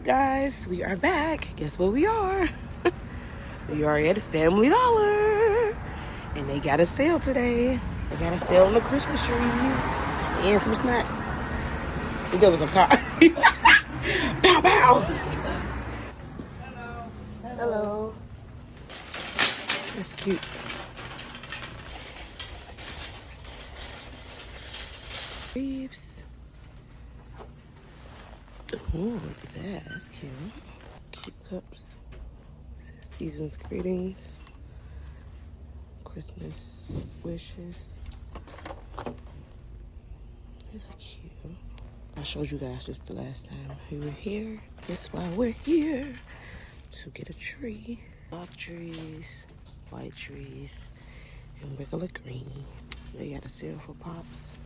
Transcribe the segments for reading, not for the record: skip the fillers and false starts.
Guys, we are back. Guess where we are? We are at Family Dollar, and they got a sale today. They got a sale on the Christmas trees and some snacks. I think there was a car. Bow bow. Hello. That's cute. Ribs. Oh, look at that. That's cute. Cute cups. It says season's greetings. Christmas wishes. These are cute. I showed you guys this the last time we were here. This is why we're here. To get a tree. Black trees, white trees, and regular green. They got a sale for pops.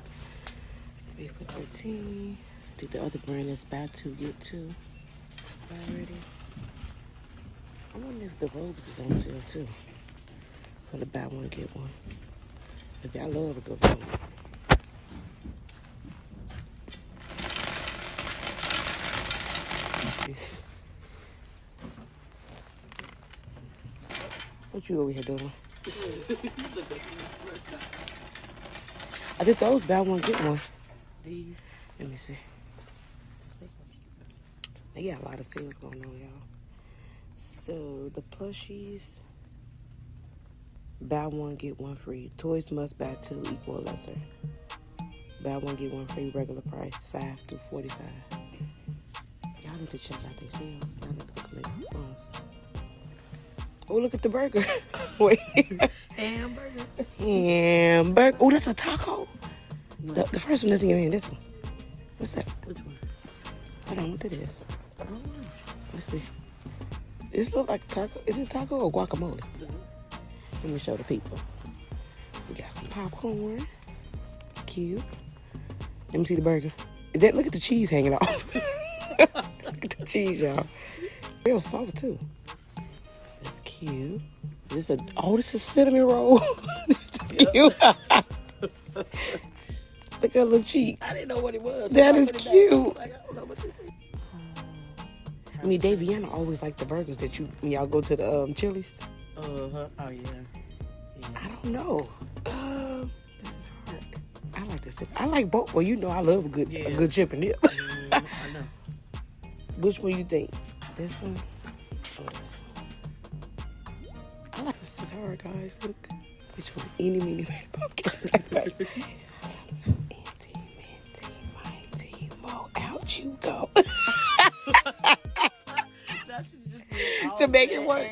3 for $13. I think the other brand is buy two, get two already. I wonder if the robes is on sale too. For the buy one, get one. Maybe I love a good robe. What you over here doing? I think those buy one, get one. These. Let me see. They got a lot of sales going on, y'all. So the plushies, buy one, get one free. Toys must buy two, equal or lesser. Buy one, get one free, regular price, $5 through $45. Y'all need to check out their sales. Y'all need to collect coupons. Oh, look at the burger. Wait. Hamburger. Hamburger. Oh, that's a taco. The first one isn't even this one. What's that? Which one? I don't know what it is. I don't know. Let's see. This look like taco. Is this taco or guacamole? Let me show the people. We got some popcorn. Cute. Let me see the burger. Is that? Look at the cheese hanging off. Look at the cheese, y'all. Real soft too. That's cute. This is cinnamon roll. This is cute. Look at her little cheek. I didn't know what it was. That is cute. Like, I don't know what this is. I mean, D.I.Y always like the burgers that when y'all go to the Chili's. Oh, yeah. I don't know. This is hard. I like this. I like both. Well, you know I love a good chip and dip. I know. Which one you think? This one or this one? I like this. Is hard, guys. Look. Which one? Eeny, meeny, miny, pumpkin. Minty, mighty, mo. Out you go. To make it work.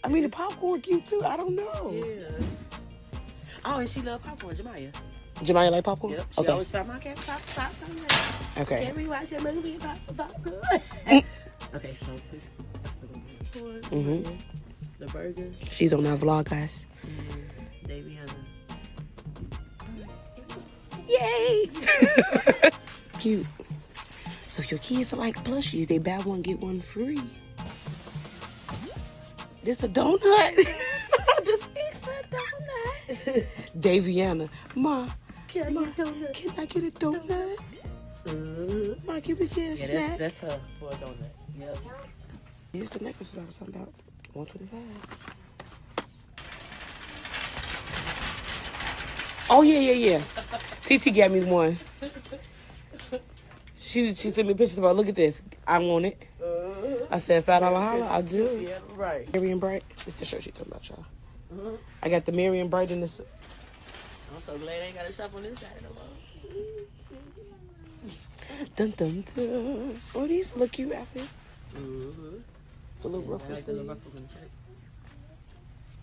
I mean, the popcorn cute too. I don't know. Yeah. Oh, and she love popcorn, Jemiah. Jemiah like popcorn? Yep. She Okay. always got my cat pop. Okay. Can we watch a movie and popcorn? Okay, so the burger. She's on that vlog, guys. Daviana. Yay! Cute. So if your kids are like plushies, they buy one, get one free. This a donut. This is a donut. Daviana. Ma, Can I get a donut? can I get a donut? Ma, can we get a snack? That's her for a donut. Yep. Here's the necklaces I was talking about. $125. Oh, yeah. TT got me one. She sent me pictures about, look at this. I want it. I said, $5 holla, I'll do it. Yeah, right. Mary and Bright. It's the shirt she talking about, y'all. I got the Mary and Bright in this. I'm so glad I ain't got to shop on this side no more. Dun, dun, dun. Oh, these look cute outfits. The little ruffles. I like the little ruffles in the shirt.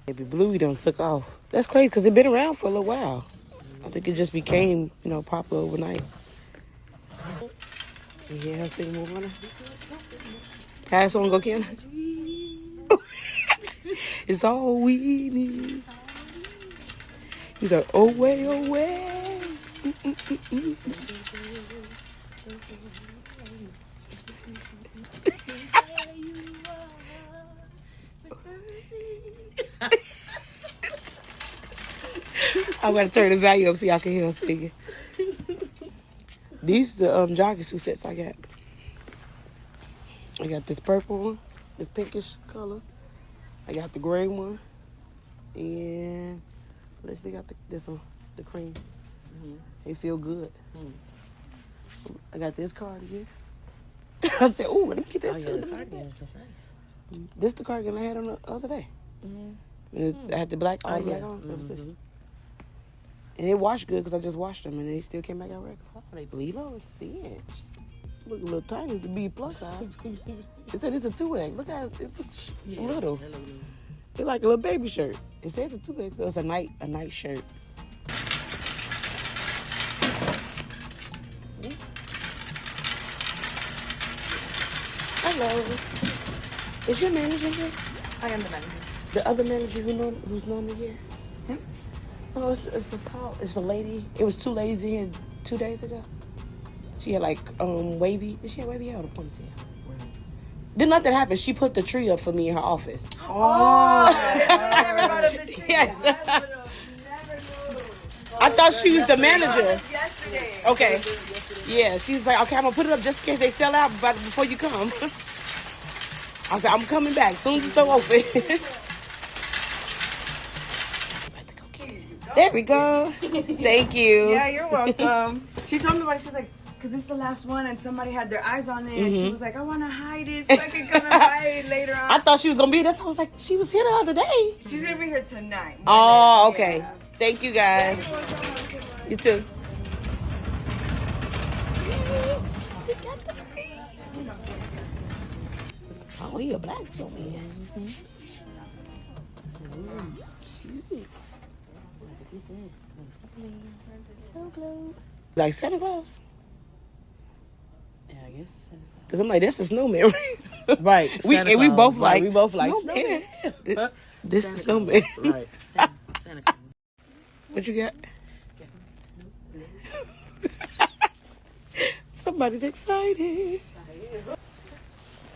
Baby Bluey done took off. That's crazy because it been around for a little while. I think it just became, popular overnight. You hear her sing more on her? Have someone go, Ken? It's all we need. He's like, oh, way, oh, way. I'm gonna turn the volume up so y'all can hear us singing. These the jogging suit sets I got. I got this purple one, this pinkish color. I got the gray one, and let's see, got this one, the cream. They feel good. I got this cardigan. I said, "Ooh, let me get that too." This the cardigan I had on the other day. And I had the black, all black on. And it washed good because I just washed them, and they still came back out regular. Oh, they bleed on stitch. Look a little tiny to be plus size. It said it's a 2X. Look how it's little. It's like a little baby shirt. It says it's a 2X, so it's a night shirt. Hello. Is your manager here? I am the manager. The other manager who's normally here? Oh, it's the lady. It was 2 ladies in here 2 days ago. She had like wavy. Did she have wavy hair or a ponytail? Did nothing happen. She put the tree up for me in her office. Oh, I never brought up the tree. Yes. I never knew. I thought she was the manager. Yesterday. Okay. Yeah, she's like, okay, I'm gonna put it up just in case they sell out before you come. I said, I'm coming back soon as the store open. There we go. Thank you. Yeah, you're welcome. She told me about it. She's like, because this is the last one, and somebody had their eyes on it, and she was like, I want to hide it so I can come and buy it later on. I thought she was gonna be there. So I was like, she was here the other day. She's gonna be here tonight. Oh, okay. Yeah. Thank you guys. You too. Oh, you're black so man. It's cute. Like Santa Claus? Yeah, I guess it's Santa Claus. Cause I'm like, that's a snowman, right? Right. We both like. We both like snowman. snowman. This is snowman. Right. Santa Claus. What you got? Somebody's excited. Let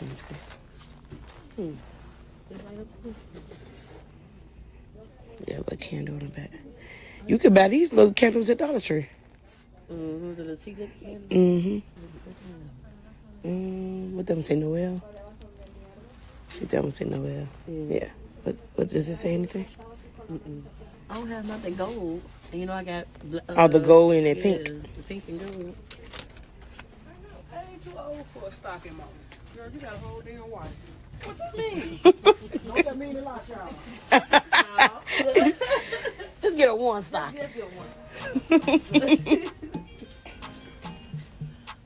me see. Yeah, a little candle in the back. You could buy these little candles at Dollar Tree. The little tea candles. What them say, Noel? That one say Noel. Yeah. What does it say? Anything? I don't have nothing gold. And you know I got... The gold and that pink. The pink and gold. I ain't too old for a stocking moment. Girl, you got a whole damn wife. What that mean? Don't that mean a lot, y'all? Let's get a one stock.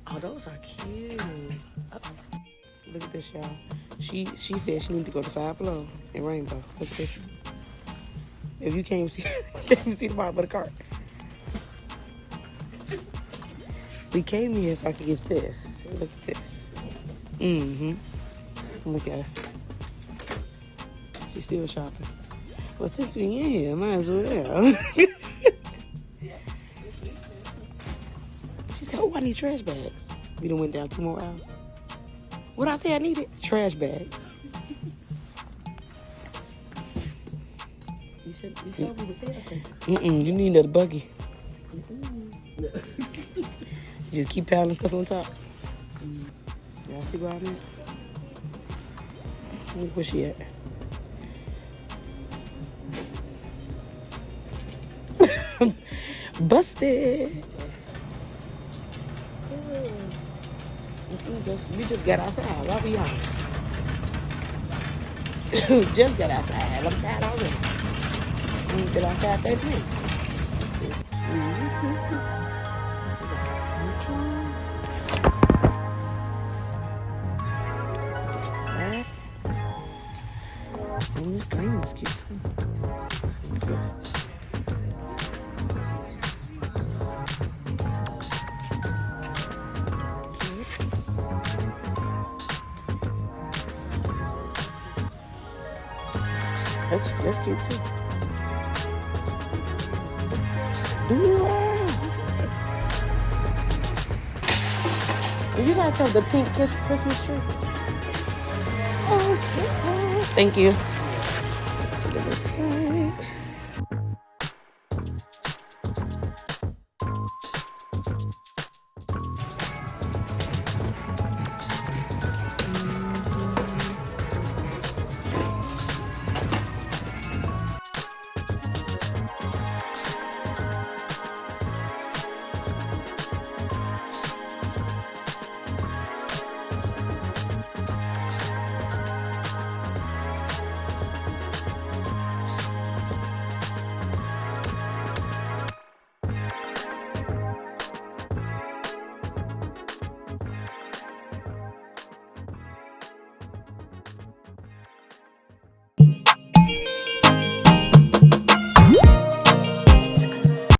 Oh, those are cute. Look at this, y'all. She said she need to go to Five Below in Rainbow. Look at this. If you can't see, the bottom of the cart. We came here so I could get this. Look at this. Look at her. She's still shopping. Well, since we in here, might as well. She said, "Oh, I need trash bags." We done went down 2 more hours. What I say I needed? Trash bags. You showed me the sale. You need another buggy. Just keep piling stuff on top. Y'all see where I'm at? Look where she at. Busted. We just got outside. Why we on? Just got outside. I'm tired already. We get outside 30 minutes. This green is cute too. That's cute too. Wow. You guys have the pink Christmas tree? Oh, thank you. That's what it looks like.